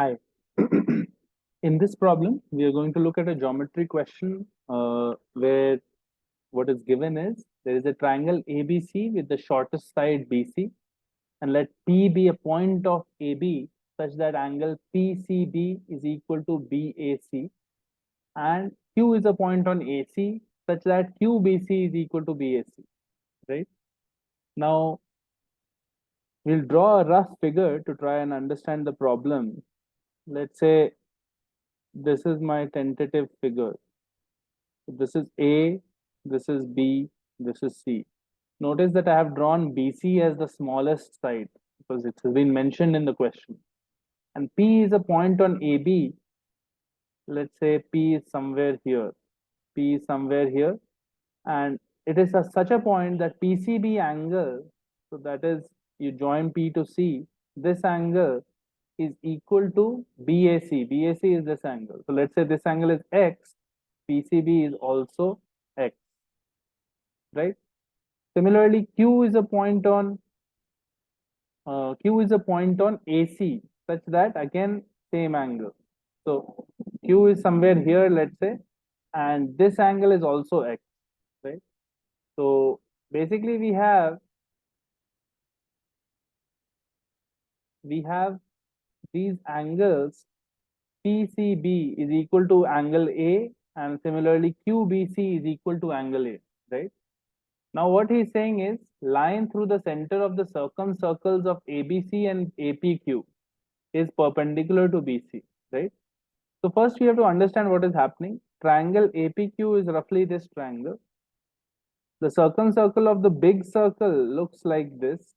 Hi. In this problem, we are going to look at a geometry question where what is given is there is a triangle ABC with the shortest side BC, and let P be a point of AB such that angle PCB is equal to BAC, and Q is a point on AC such that QBC is equal to BAC, right? Now, we'll draw a rough figure to try and understand the problem. Let's say this is my tentative figure. This is A, this is B, this is C. Notice that I have drawn BC as the smallest side because it has been mentioned in the question. And P is a point on AB. Let's say P is somewhere here. P is somewhere here. And it is such a point that PCB angle, so that is, you join P to C, this angle is equal to BAC. BAC is this angle. So let's say this angle is X, PCB is also X, right? Similarly, Q is a point on AC such that again same angle. So Q is somewhere here, let's say, and this angle is also X, right? So basically we have these angles. PCB is equal to angle A, and similarly QBC is equal to angle A, right? Now what he's saying is line through the center of the circumcircles of ABC and APQ is perpendicular to BC, right? So first we have to understand what is happening. Triangle APQ is roughly this triangle. The circumcircle of the big circle looks like this.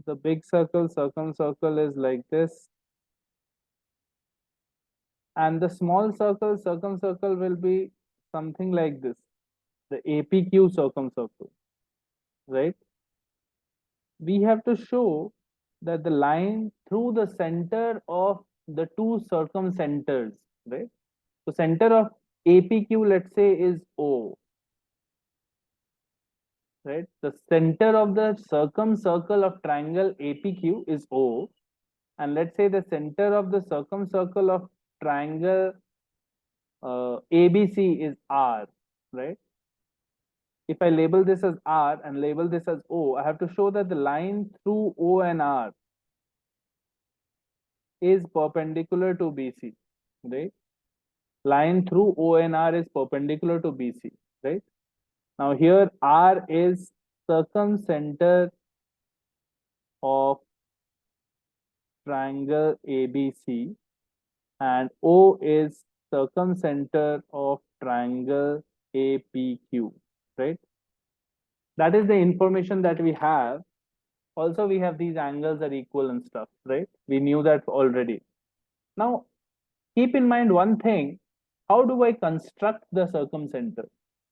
The big circumcircle is like this. And the small circumcircle will be something like this. The APQ circumcircle, right? We have to show that the line through the center of the two circumcenters, right? So center of APQ, let's say, is O, right? The center of the circumcircle of triangle APQ is O, and let's say the center of the circumcircle of triangle ABC is R, right? If I label this as R and label this as O, I have to show that the line through O and R is perpendicular to BC, right? Line through O and R is perpendicular to BC, right? Now here R is circumcenter of triangle ABC and O is circumcenter of triangle APQ, right? That is the information that we have. Also, we have these angles are equal and stuff, right? We knew that already. Now, keep in mind one thing. How do I construct the circumcenter?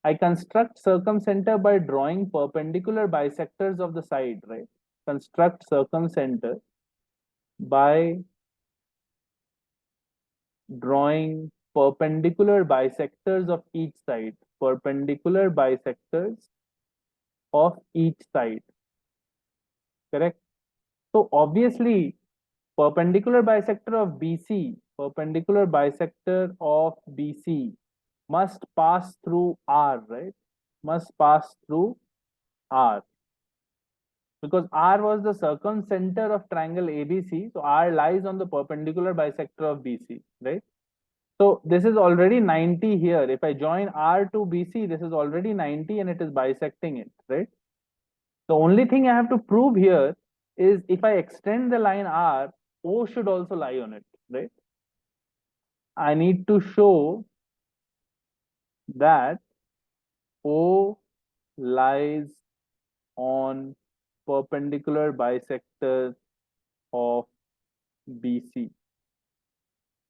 I construct circumcenter by drawing perpendicular bisectors of the side, right? Construct circumcenter by drawing perpendicular bisectors of each side. Perpendicular bisectors of each side, correct? So obviously, perpendicular bisector of BC must pass through R, right? Must pass through R. Because R was the circumcenter of triangle ABC, so R lies on the perpendicular bisector of BC, right? So this is already 90 here. If I join R to BC, this is already 90 and it is bisecting it, right? The only thing I have to prove here is if I extend the line R, O should also lie on it, right? I need to show that O lies on perpendicular bisector of BC,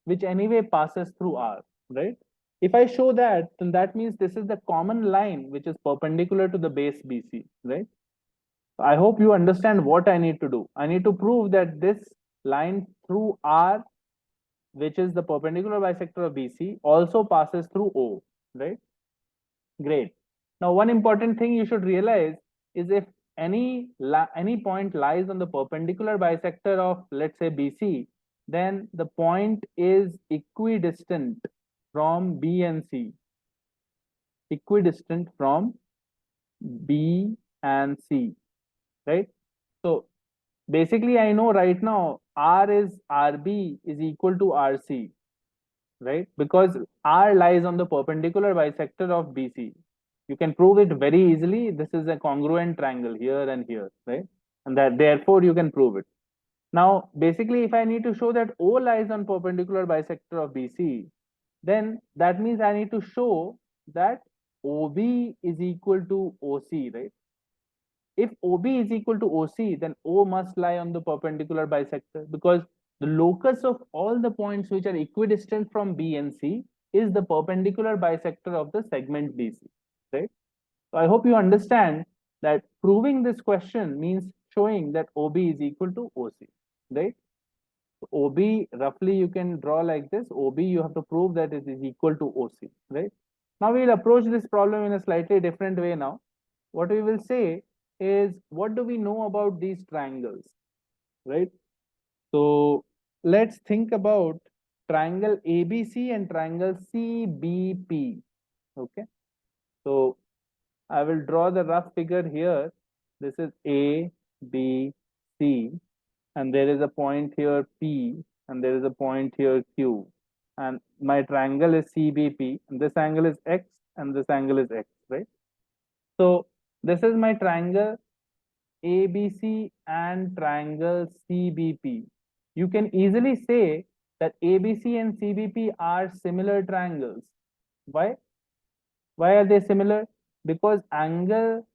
which anyway passes through R, right? If I show that, then that means this is the common line which is perpendicular to the base BC, right? I hope you understand what I need to do. I need to prove that this line through R, which is the perpendicular bisector of BC, also passes through O, right? Great. Now, one important thing you should realize is if any point lies on the perpendicular bisector of, let's say, BC, then the point is equidistant from B and C. Equidistant from B and C, right? So basically, I know right now RB is equal to RC, right? Because R lies on the perpendicular bisector of BC. You can prove it very easily. This is a congruent triangle here and here, right? And that therefore you can prove it. Now, basically, if I need to show that O lies on perpendicular bisector of BC, then that means I need to show that OB is equal to OC, right? If OB is equal to OC, then O must lie on the perpendicular bisector, because the locus of all the points which are equidistant from B and C is the perpendicular bisector of the segment BC, right? So I hope you understand that proving this question means showing that OB is equal to OC, right? So OB, roughly you can draw like this. OB, you have to prove that it is equal to OC, right? Now we'll approach this problem in a slightly different way now. What we will say is, what do we know about these triangles, right? So let's think about triangle ABC and triangle CBP, okay? So I will draw the rough figure here. This is A, B, C, and there is a point here P, and there is a point here Q. And my triangle is CBP, and this angle is X, and this angle is X, right? So this is my triangle ABC and triangle CBP. You can easily say that ABC and CBP are similar triangles. Why? Why are they similar? Because angle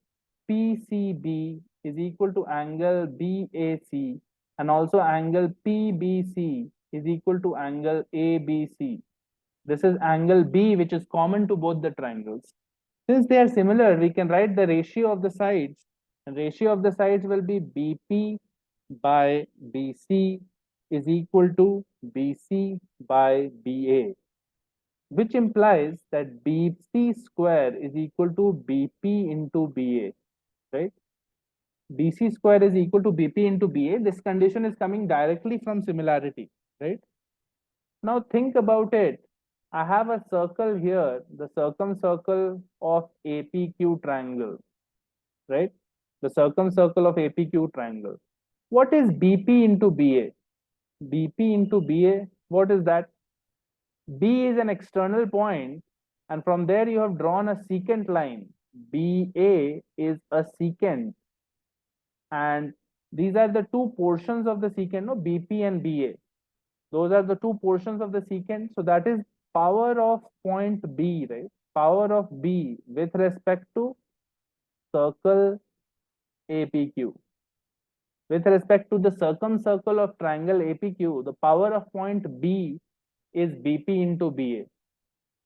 PCB is equal to angle BAC, and also angle PBC is equal to angle ABC. This is angle B, which is common to both the triangles. Since they are similar, we can write the ratio of the sides, and ratio of the sides will be BP by BC is equal to BC by BA, which implies that BC square is equal to BP into BA, right? BC square is equal to BP into BA. This condition is coming directly from similarity, right? Now think about it. I have a circle here, the circumcircle of APQ triangle, right? The circumcircle of APQ triangle. What is BP into BA? BP into BA, what is that? B is an external point, and from there you have drawn a secant line. BA is a secant, and these are the two portions of the secant, no, BP and BA. Those are the two portions of the secant. So that is power of point B, right? Power of B with respect to circle APQ. With respect to the circumcircle of triangle APQ, the power of point B is BP into BA.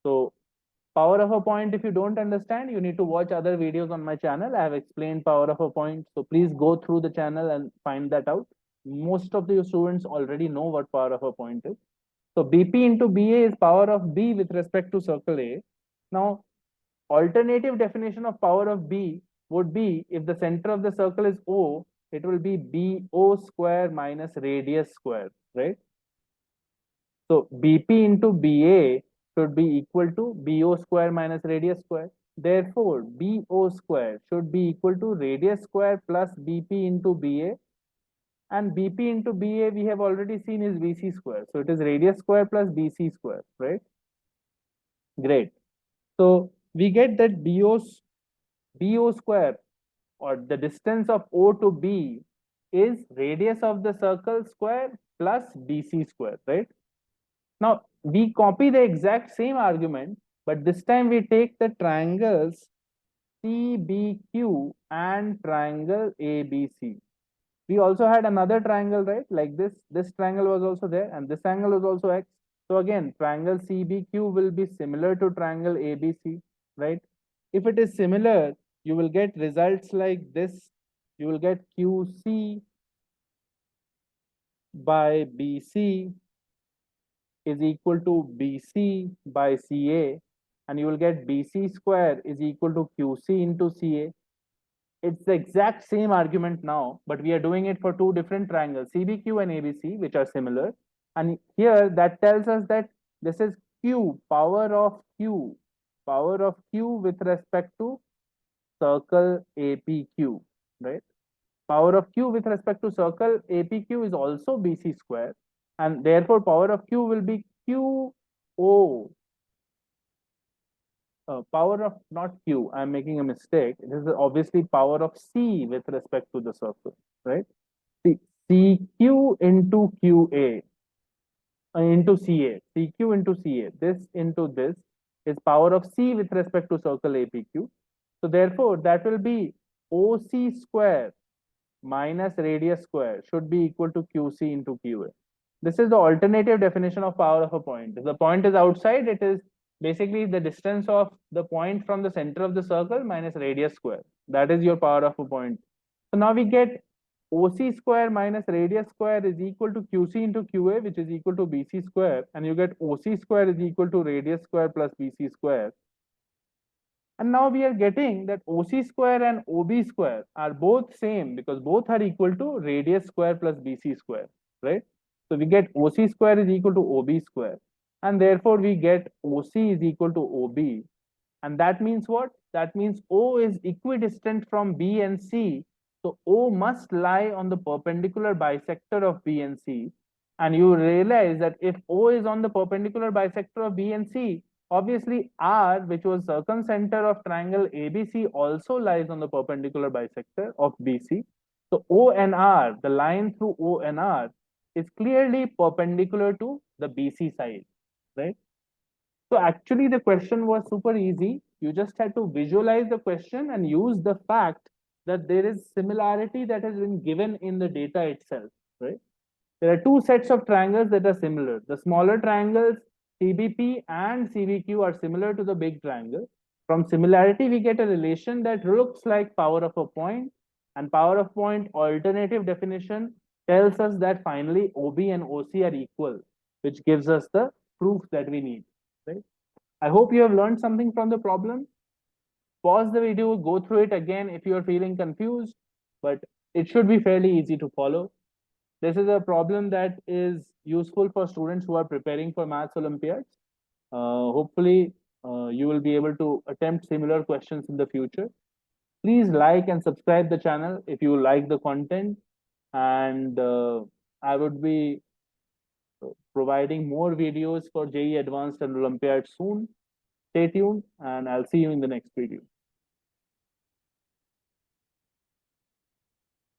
So power of a point, if you don't understand, you need to watch other videos on my channel. I have explained power of a point. So please go through the channel and find that out. Most of the students already know what power of a point is. So BP into BA is power of B with respect to circle A. Now, alternative definition of power of B would be, if the center of the circle is O, it will be BO square minus radius square, right? So BP into BA should be equal to BO square minus radius square. Therefore, BO square should be equal to radius square plus BP into BA, and BP into BA we have already seen is BC square. So it is radius square plus BC square, right? Great. So we get that BO square, or the distance of O to B, is radius of the circle square plus BC square, right? Now we copy the exact same argument, but this time we take the triangles CBQ and triangle ABC. We also had another triangle, right? Like this triangle was also there, and this angle was also X. So again, triangle CBQ will be similar to triangle ABC, right? If it is similar, you will get results like this. You will get QC by BC is equal to BC by CA, and you will get BC square is equal to QC into CA. it's the exact same argument now, but we are doing it for two different triangles, CBQ and ABC, which are similar. And here that tells us that this is Q, power of Q with respect to circle APQ, right? Power of Q with respect to circle APQ is also BC square, and therefore power of Q will be QO. Power of not Q, I'm making a mistake. This is obviously power of C with respect to the circle, right? See, CQ into QA into CA, CQ into CA, this into this is power of C with respect to circle APQ. So therefore, that will be OC square minus radius square should be equal to QC into QA. This is the alternative definition of power of a point. If the point is outside, it is basically the distance of the point from the center of the circle minus radius square. That is your power of a point. So now we get OC square minus radius square is equal to QC into QA, which is equal to BC square, and you get OC square is equal to radius square plus BC square. And now we are getting that OC square and OB square are both same because both are equal to radius square plus BC square, right? So we get OC square is equal to OB square, and therefore we get OC is equal to OB. And that means what? That means O is equidistant from B and C. So O must lie on the perpendicular bisector of B and C. And you realize that if O is on the perpendicular bisector of B and C, obviously R, which was circumcenter of triangle ABC, also lies on the perpendicular bisector of BC. So O and R, the line through O and R, is clearly perpendicular to the BC side, right? So actually the question was super easy. You just had to visualize the question and use the fact that there is similarity that has been given in the data itself, right? There are two sets of triangles that are similar. The smaller triangles, CBP and CBQ, are similar to the big triangle. From similarity, we get a relation that looks like power of a point, and power of point alternative definition tells us that finally OB and OC are equal, which gives us the proof that we need, right? I hope you have learned something from the problem. Pause the video, go through it again if you are feeling confused, but it should be fairly easy to follow. This is a problem that is useful for students who are preparing for maths Olympiads. Hopefully, you will be able to attempt similar questions in the future. Please like and subscribe the channel if you like the content, and I would be providing more videos for JEE Advanced and Olympiad soon. Stay tuned, and I'll see you in the next video.